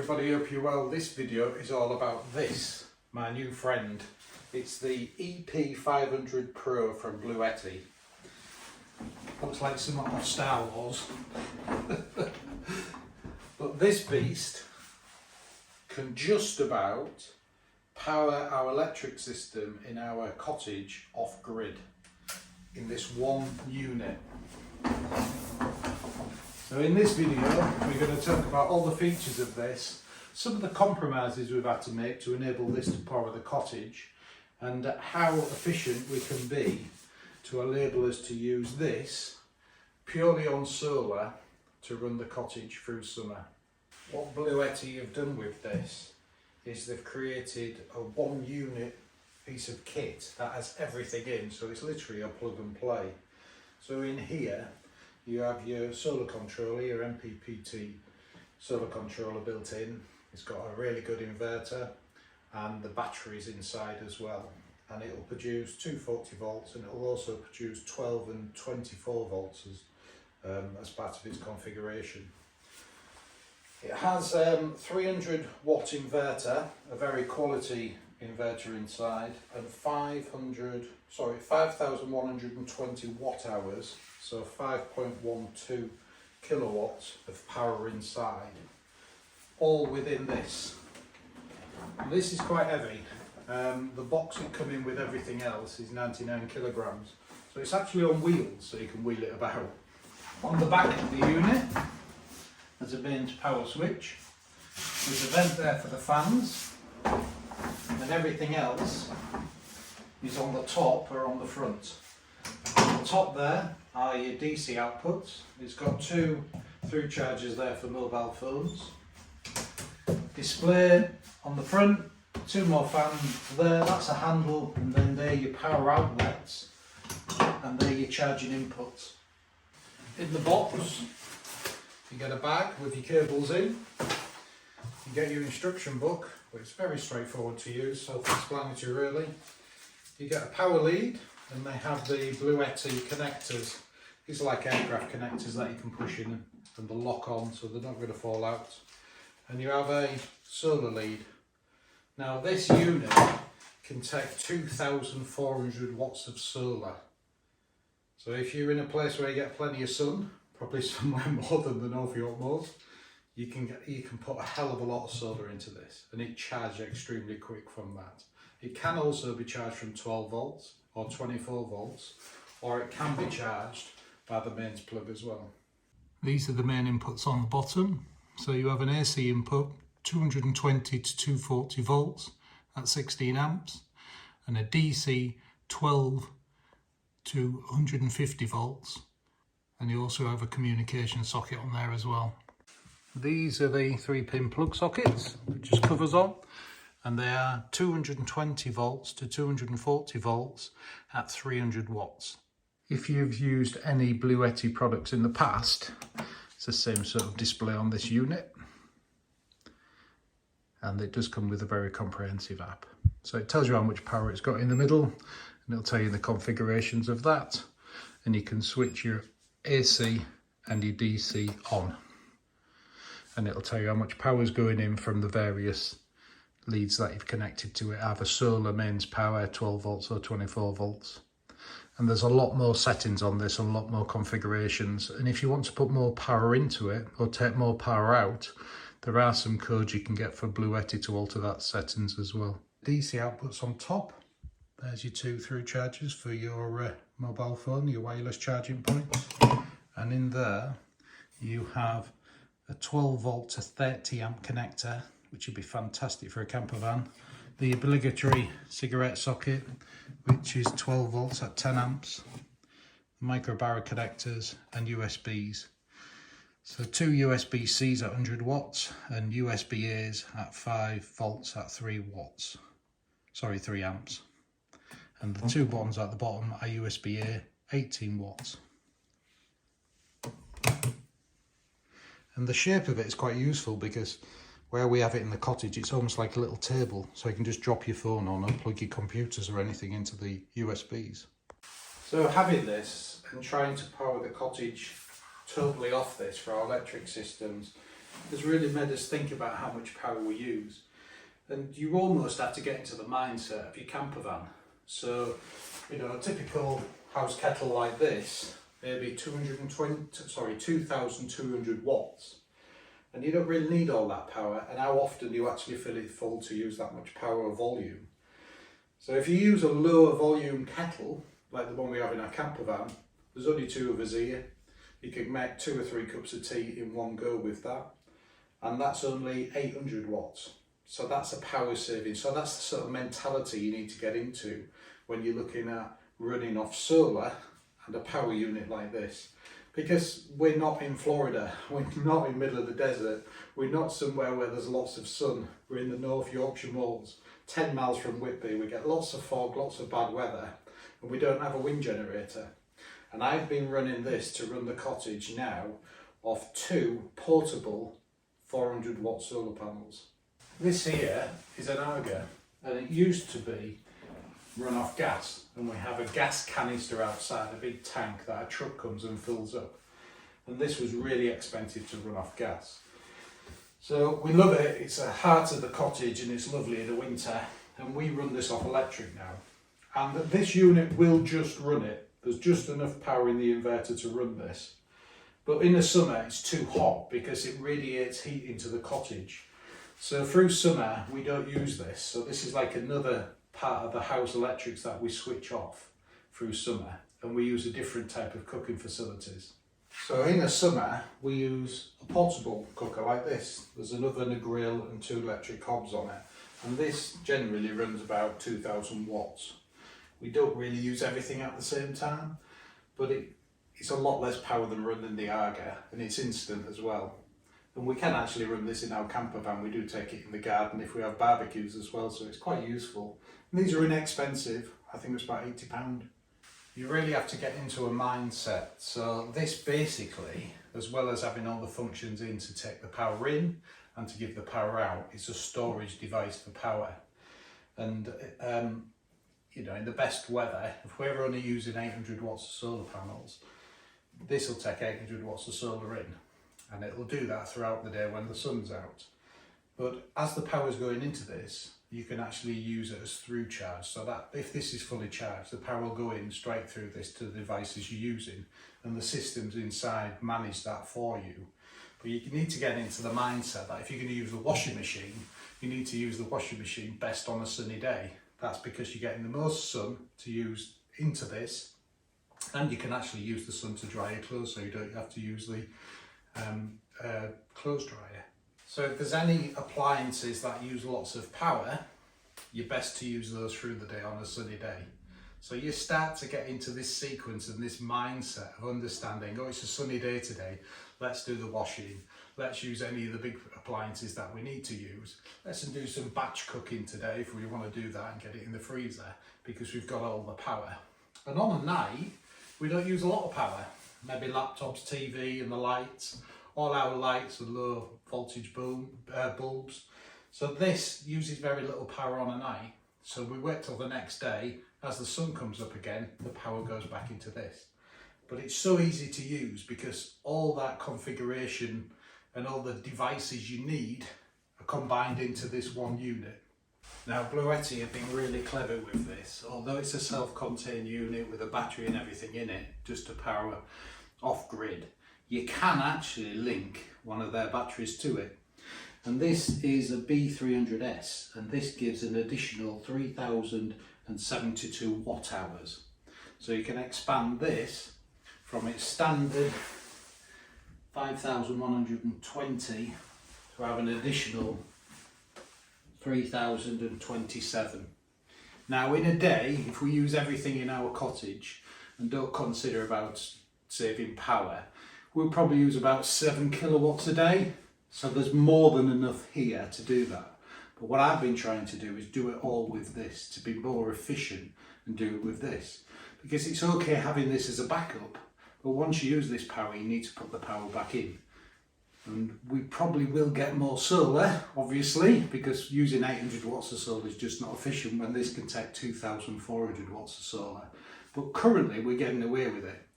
everybody, hope you're well. This video is all about this, my new friend. It's the EP500 Pro from Bluetti. Looks like some of Star Wars. But this beast can just about power our electric system in our cottage off grid in this one unit. So in this video we're going to talk about all the features of this, some of the compromises we've had to make to enable this to power the cottage, and how efficient we can be to enable us to use this purely on solar to run the cottage through summer. What Bluetti have done with this is they've created a one unit piece of kit that has everything in, so it's literally a plug and play. So in here you have your solar controller, your MPPT solar controller built in. It's got a really good inverter and the batteries inside as well, and it will produce 240 volts, and it will also produce 12 and 24 volts as part of its configuration. It has 300 watt inverter, a very quality inverter inside, and 5,120 watt hours, so 5.12 kilowatts of power inside, all within this. And this is quite heavy. The box it comes in with everything else is 99 kilograms, so it's actually on wheels, so you can wheel it about. On the back of the unit there's a mains power switch, there's a vent there for the fans, and everything else is on the top or on the front. On the top there are your DC outputs. It's got two through chargers there for mobile phones. Display on the front, two more fans there, that's a handle, and then there your power outlets, and there your charging inputs. In the box you get a bag with your cables in, you get your instruction book, which is very straightforward to use, self-explanatory really. You get a power lead, and they have the Bluetti connectors. These are like aircraft connectors that you can push in and they'll lock on, so they're not going to fall out. And you have a solar lead. Now this unit can take 2,400 watts of solar. So if you're in a place where you get plenty of sun, probably somewhere more than the North York Moors, you can put a hell of a lot of solar into this, and it charges extremely quick from that. It can also be charged from 12 volts or 24 volts, or it can be charged by the mains plug as well. These are the main inputs on the bottom. So you have an AC input, 220 to 240 volts at 16 amps, and a DC 12 to 150 volts, and you also have a communication socket on there as well. These are the 3-pin plug sockets, which just covers on, and they are 220 volts to 240 volts at 300 watts. If you've used any Bluetti products in the past, it's the same sort of display on this unit, and it does come with a very comprehensive app. So it tells you how much power it's got in the middle, and it'll tell you the configurations of that, and you can switch your AC and your DC on, and it'll tell you how much power is going in from the various leads that you've connected to it, either solar, mains power, 12 volts or 24 volts. And there's a lot more settings on this, a lot more configurations, and if you want to put more power into it or take more power out, there are some codes you can get for Bluetti to alter that settings as well. DC outputs on top, there's your two through chargers for your mobile phone, your wireless charging points, and in there you have a 12 volt to 30 amp connector, which would be fantastic for a camper van. The obligatory cigarette socket, which is 12 volts at 10 amps, micro barra connectors, and USBs. So two USB-Cs at 100 watts and USB-As at 5 volts at 3 amps. And the two buttons at the bottom are USB-A 18 watts. And the shape of it is quite useful because where we have it in the cottage, it's almost like a little table, so you can just drop your phone on and plug your computers or anything into the USBs. So having this and trying to power the cottage totally off this for our electric systems has really made us think about how much power we use. And you almost have to get into the mindset of your camper van. So, you know, a typical house kettle like this, maybe 2,200 watts. And you don't really need all that power, and how often do you actually fill it full to use that much power or volume? So if you use a lower volume kettle, like the one we have in our camper van, there's only 2 of us here. You can make 2 or 3 cups of tea in one go with that, and that's only 800 watts. So that's a power saving. So that's the sort of mentality you need to get into when you're looking at running off solar and a power unit like this. Because we're not in Florida, we're not in the middle of the desert, we're not somewhere where there's lots of sun, we're in the North Yorkshire Moors, 10 miles from Whippet, we get lots of fog, lots of bad weather, and we don't have a wind generator. And I've been running this to run the cottage now off 2 portable 400 watt solar panels. This here is an Aga, and it used to be run off gas, and we have a gas canister outside, a big tank that a truck comes and fills up, and this was really expensive to run off gas. So we love it, it's the heart of the cottage and it's lovely in the winter, and we run this off electric now, and this unit will just run it. There's just enough power in the inverter to run this, but in the summer it's too hot because it radiates heat into the cottage. So through summer we don't use this, so this is like another part of the house electrics that we switch off through summer, and we use a different type of cooking facilities. So in the summer we use a portable cooker like this. There's an oven, a grill and 2 electric hobs on it, and this generally runs about 2,000 watts. We don't really use everything at the same time, but it's a lot less power than running the Aga, and it's instant as well. And we can actually run this in our camper van. We do take it in the garden if we have barbecues as well, so it's quite useful. And these are inexpensive. I think it's about £80. You really have to get into a mindset. So this basically, as well as having all the functions in to take the power in and to give the power out, it's a storage device for power. And you know, in the best weather, if we're only using 800 watts of solar panels, this will take 800 watts of solar in. And it will do that throughout the day when the sun's out. But as the power is going into this, you can actually use it as through charge, so that if this is fully charged, the power will go in straight through this to the devices you're using, and the systems inside manage that for you. But you need to get into the mindset that if you're going to use the washing machine, you need to use the washing machine best on a sunny day. That's because you're getting the most sun to use into this, and you can actually use the sun to dry your clothes, so you don't have to use the clothes dryer. So if there's any appliances that use lots of power, you're best to use those through the day on a sunny day. So you start to get into this sequence and this mindset of understanding, oh, it's a sunny day today, let's do the washing, let's use any of the big appliances that we need to use, let's do some batch cooking today if we want to do that and get it in the freezer because we've got all the power. And on a night, we don't use a lot of power. Maybe laptops, TV and the lights. All our lights are low voltage bulbs. So this uses very little power on a night. So we wait till the next day. As the sun comes up again, the power goes back into this. But it's so easy to use because all that configuration and all the devices you need are combined into this one unit. Now Bluetti have been really clever with this. Although it's a self-contained unit with a battery and everything in it, just to power off-grid, you can actually link one of their batteries to it. And this is a B300S, and this gives an additional 3,072 watt hours. So you can expand this from its standard 5,120 to have an additional 3,027. Now in a day, if we use everything in our cottage and don't consider about saving power, we'll probably use about 7 kilowatts a day. So there's more than enough here to do that. But what I've been trying to do is do it all with this, to be more efficient and do it with this. Because it's okay having this as a backup, but once you use this power, you need to put the power back in. And we probably will get more solar, obviously, because using 800 watts of solar is just not efficient when this can take 2,400 watts of solar. But currently we're getting away with it.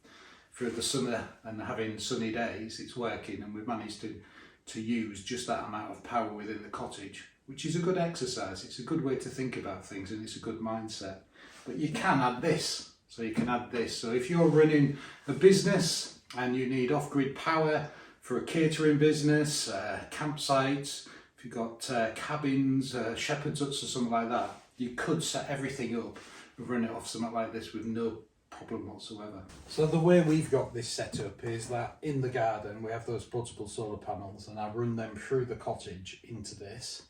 Through the summer and having sunny days, it's working, and we've managed to to use just that amount of power within the cottage, which is a good exercise. It's a good way to think about things, and it's a good mindset. But you can add this. So you can add this. So if you're running a business and you need off-grid power for a catering business, campsites, if you've got cabins, shepherd's huts or something like that, you could set everything up and run it off something like this with no problem whatsoever. So the way we've got this set up is that in the garden we have those portable solar panels, and I run them through the cottage into this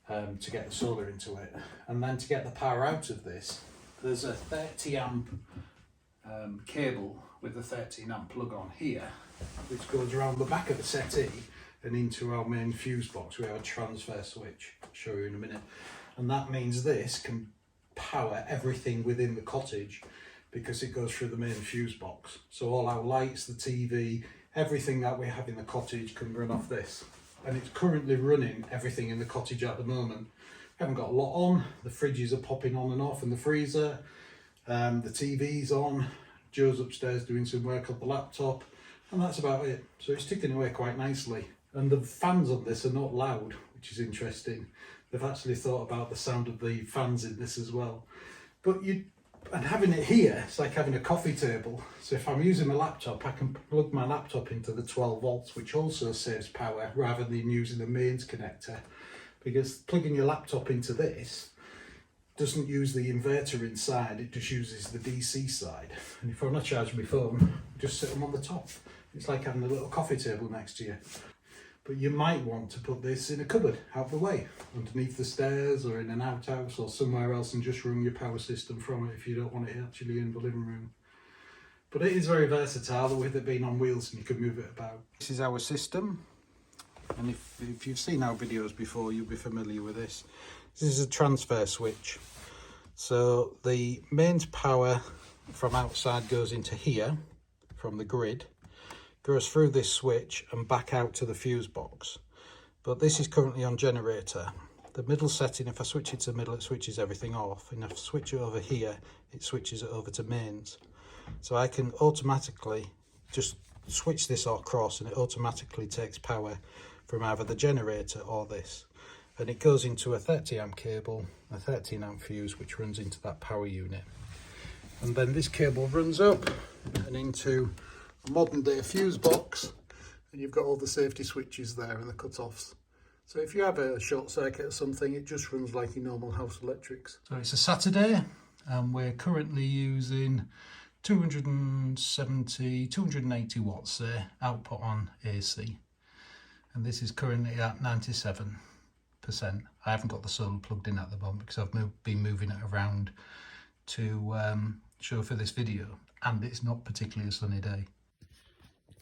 to get the solar into it, and then to get the power out of this there's a 30 amp cable with a 13 amp plug on here, which goes around the back of the settee and into our main fuse box. We have a transfer switch, I'll show you in a minute, and that means this can power everything within the cottage because it goes through the main fuse box. So all our lights, the TV, everything that we have in the cottage can run off this, and it's currently running everything in the cottage at the moment. We haven't got a lot on. The fridges are popping on and off, and the freezer, the TV's on. Joe's upstairs doing some work on the laptop, and that's about it. So it's ticking away quite nicely. And the fans on this are not loud, which is interesting. They've actually thought about the sound of the fans in this as well. But having it here, it's like having a coffee table. So if I'm using my laptop, I can plug my laptop into the 12 volts, which also saves power rather than using the mains connector. Because plugging your laptop into this doesn't use the inverter inside, it just uses the DC side. And if I'm not charging my phone, I just sit them on the top. It's like having a little coffee table next to you. But you might want to put this in a cupboard out the way, underneath the stairs or in an outhouse or somewhere else, and just run your power system from it if you don't want it actually in the living room. But it is very versatile with it being on wheels, and you can move it about. This is our system. And if you've seen our videos before, you'll be familiar with this. This is a transfer switch. So the mains power from outside goes into here, from the grid, goes through this switch and back out to the fuse box. But this is currently on generator. The middle setting, if I switch it to the middle, it switches everything off. And if I switch it over here, it switches it over to mains. So I can automatically just switch this across, and it automatically takes power from either the generator or this, and it goes into a 30 amp cable, a 13 amp fuse, which runs into that power unit, and then this cable runs up and into a modern day fuse box, and you've got all the safety switches there and the cut-offs. So if you have a short circuit or something, it just runs like your normal house electrics. So it's a Saturday, and we're currently using 280 watts there, output on AC. And this is currently at 97%. I haven't got the solar plugged in at the moment because I've been moving it around to show for this video, and it's not particularly a sunny day.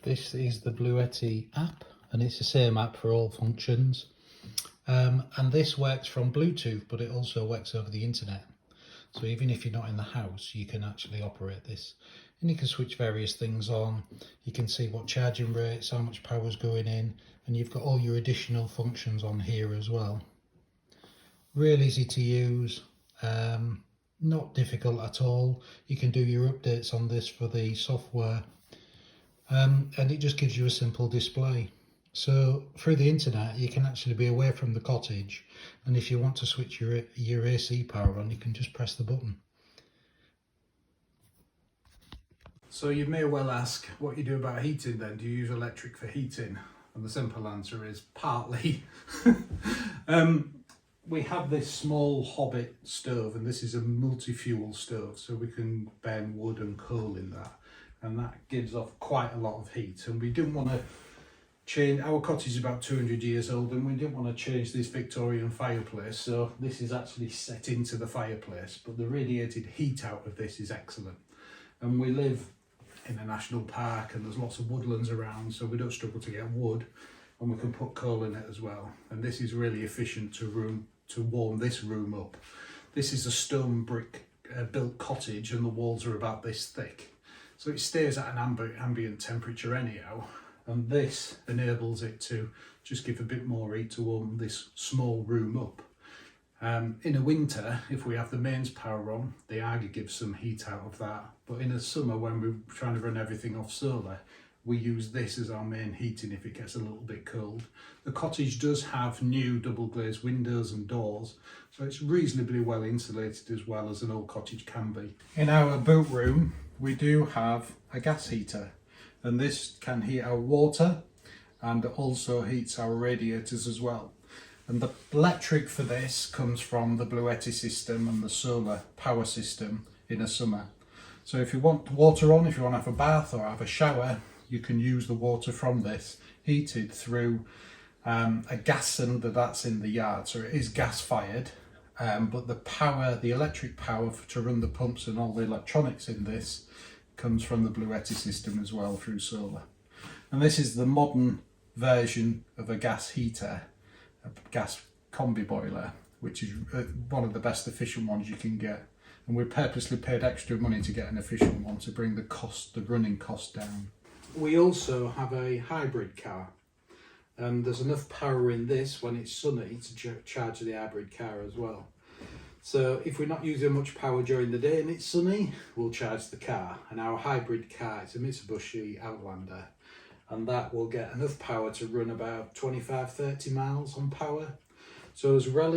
This is the Bluetti app, and it's the same app for all functions. And this works from Bluetooth, but it also works over the internet. So even if you're not in the house, you can actually operate this. And you can switch various things on. You can see what charging rates, how much power is going in, and you've got all your additional functions on here as well. Real easy to use, not difficult at all. You can do your updates on this for the software, and it just gives you a simple display. So through the internet, you can actually be away from the cottage, and if you want to switch your AC power on, you can just press the button. So you may well ask what you do about heating then. Do you use electric for heating? And the simple answer is partly. We have this small Hobbit stove, and this is a multi-fuel stove, so we can burn wood and coal in that, and that gives off quite a lot of heat. And we didn't want to change, our cottage is about 200 years old, and we didn't want to change this Victorian fireplace, so this is actually set into the fireplace, but the radiated heat out of this is excellent. And we live in a national park, and there's lots of woodlands around, so we don't struggle to get wood, and we can put coal in it as well. And this is really efficient to warm this room up. This is a stone brick built cottage, and the walls are about this thick, so it stays at an ambient temperature anyhow, and this enables it to just give a bit more heat to warm this small room up. In the winter, if we have the mains power on, the Aga gives some heat out of that, but in the summer when we're trying to run everything off solar, we use this as our main heating if it gets a little bit cold. The cottage does have new double glazed windows and doors, so it's reasonably well insulated as well as an old cottage can be. In our boot room we do have a gas heater, and this can heat our water and also heats our radiators as well. And the electric for this comes from the Bluetti system and the solar power system in the summer. So if you want water on, if you want to have a bath or have a shower, you can use the water from this heated through a gas cylinder that's in the yard. So it is gas fired, but the electric power to run the pumps and all the electronics in this comes from the Bluetti system as well through solar. And this is the modern version of a gas heater, a gas combi boiler, which is one of the best efficient ones you can get. And we purposely paid extra money to get an efficient one to bring the running cost down. We also have a hybrid car, and there's enough power in this when it's sunny to charge the hybrid car as well. So if we're not using much power during the day and it's sunny, we'll charge the car. And our hybrid car is a Mitsubishi Outlander, and that will get enough power to run about 25-30 miles on power. So as well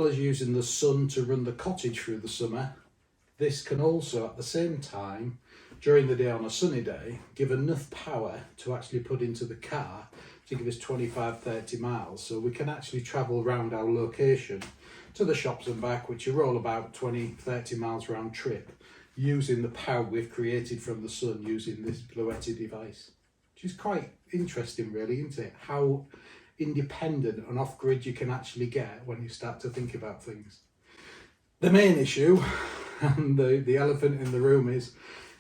as using the sun to run the cottage through the summer, this can also at the same time during the day on a sunny day give enough power to actually put into the car to give us 25-30 miles. So we can actually travel around our location to the shops and back, which are all about 20-30 miles round trip, using the power we've created from the sun using this Bluetti device. Which is quite interesting really, isn't it? How independent and off-grid you can actually get when you start to think about things. The main issue and the elephant in the room is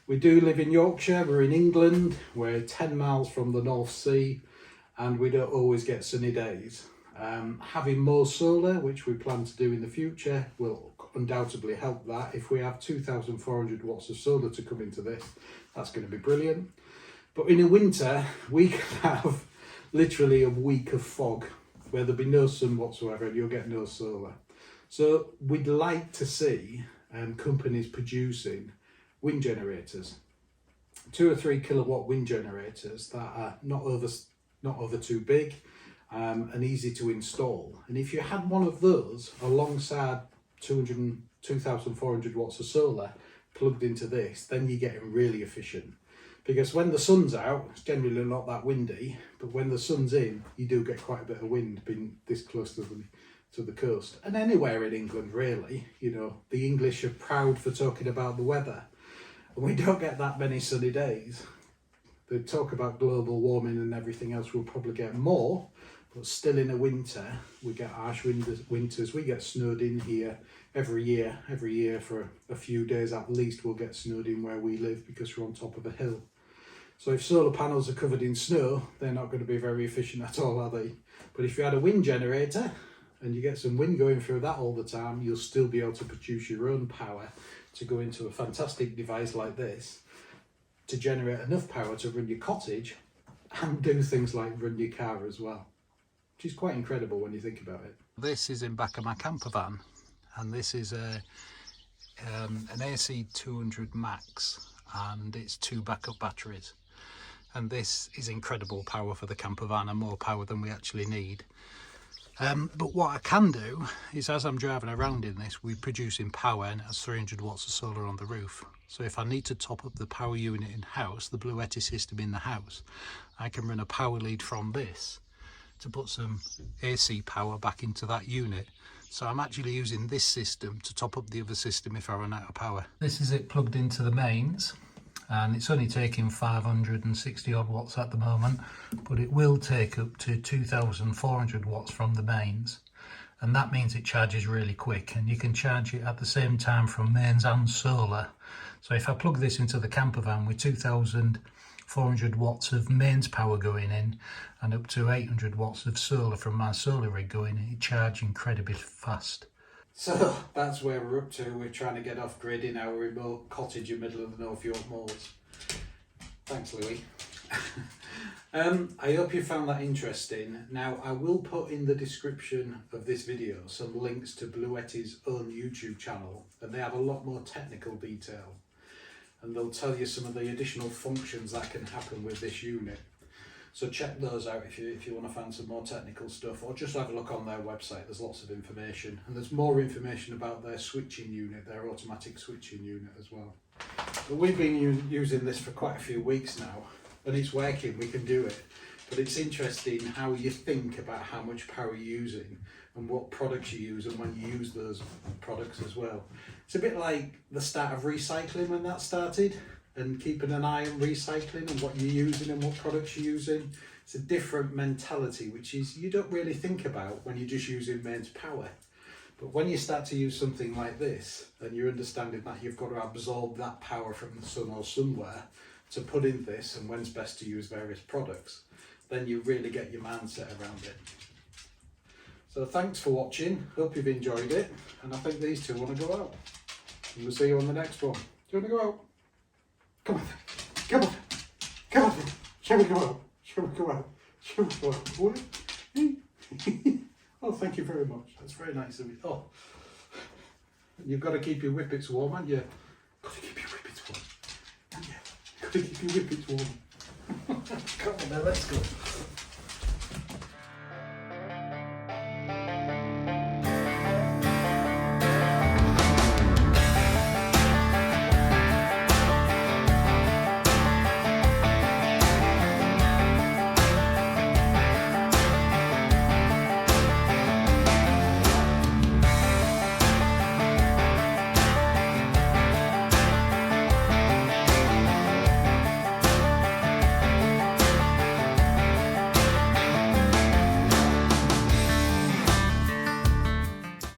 we do live in Yorkshire, we're in England, we're 10 miles from the North Sea, and we don't always get sunny days. Having more solar, which we plan to do in the future, will undoubtedly help that. If we have 2,400 watts of solar to come into this, that's going to be brilliant. But in the winter, we can have literally a week of fog where there'll be no sun whatsoever and you'll get no solar. So we'd like to see companies producing wind generators, 2 or 3 kilowatt wind generators that are not over too big and easy to install. And if you had one of those alongside 2,400 watts of solar plugged into this, then you're getting really efficient. Because when the sun's out, it's generally not that windy, but when the sun's in, you do get quite a bit of wind being this close to the coast. And anywhere in England, really. You know, the English are proud for talking about the weather. And we don't get that many sunny days. They talk about global warming and everything else, we'll probably get more, but still in the winter, we get harsh winters. We get snowed in here every year for a few days at least. We'll get snowed in where we live because we're on top of a hill. So if solar panels are covered in snow, they're not going to be very efficient at all, are they? But if you had a wind generator and you get some wind going through that all the time, you'll still be able to produce your own power to go into a fantastic device like this to generate enough power to run your cottage and do things like run your car as well, which is quite incredible when you think about it. This is in back of my camper van, and this is an AC 200 Max, and it's 2 backup batteries. And this is incredible power for the camper van, and more power than we actually need. But what I can do is, as I'm driving around in this, we're producing power, and it has 300 watts of solar on the roof. So if I need to top up the power unit in house, the Bluetti system in the house, I can run a power lead from this to put some AC power back into that unit. So I'm actually using this system to top up the other system if I run out of power. This is it plugged into the mains, and it's only taking 560 odd watts at the moment, but it will take up to 2,400 watts from the mains, and that means it charges really quick, and you can charge it at the same time from mains and solar. So if I plug this into the camper van with 2,400 watts of mains power going in and up to 800 watts of solar from my solar rig going in, it charges incredibly fast. So that's where we're up to. We're trying to get off grid in our remote cottage in the middle of the North York Moors. Thanks, Louis. I hope you found that interesting. Now, I will put in the description of this video some links to Bluetti's own YouTube channel, and they have a lot more technical detail. and they'll tell you some of the additional functions that can happen with this unit. So check those out if you want to find some more technical stuff, or just have a look on their website. There's lots of information, and there's more information about their switching unit, their automatic switching unit as well. But we've been using this for quite a few weeks now, and it's working, we can do it. But it's interesting how you think about how much power you're using and what products you use and when you use those products as well. It's a bit like the start of recycling when that started, and keeping an eye on recycling and what you're using and what products you're using. It's a different mentality, which is you don't really think about when you're just using mains power. But when you start to use something like this, and you're understanding that you've got to absorb that power from the sun or somewhere to put in this, and when's best to use various products, then you really get your mindset around it. So thanks for watching, hope you've enjoyed it, and I think these two want to go out. And we'll see you on the next one. Do you want to go out? Come on, come on, come on, shall we go out? Shall we go out? Shall we go out? What? Oh, thank you very much. That's very nice of you. Oh, you've got to keep your whippets warm, haven't you? Got to keep your whippets warm. Haven't you? Got to keep your whippets warm. Come on now, let's go.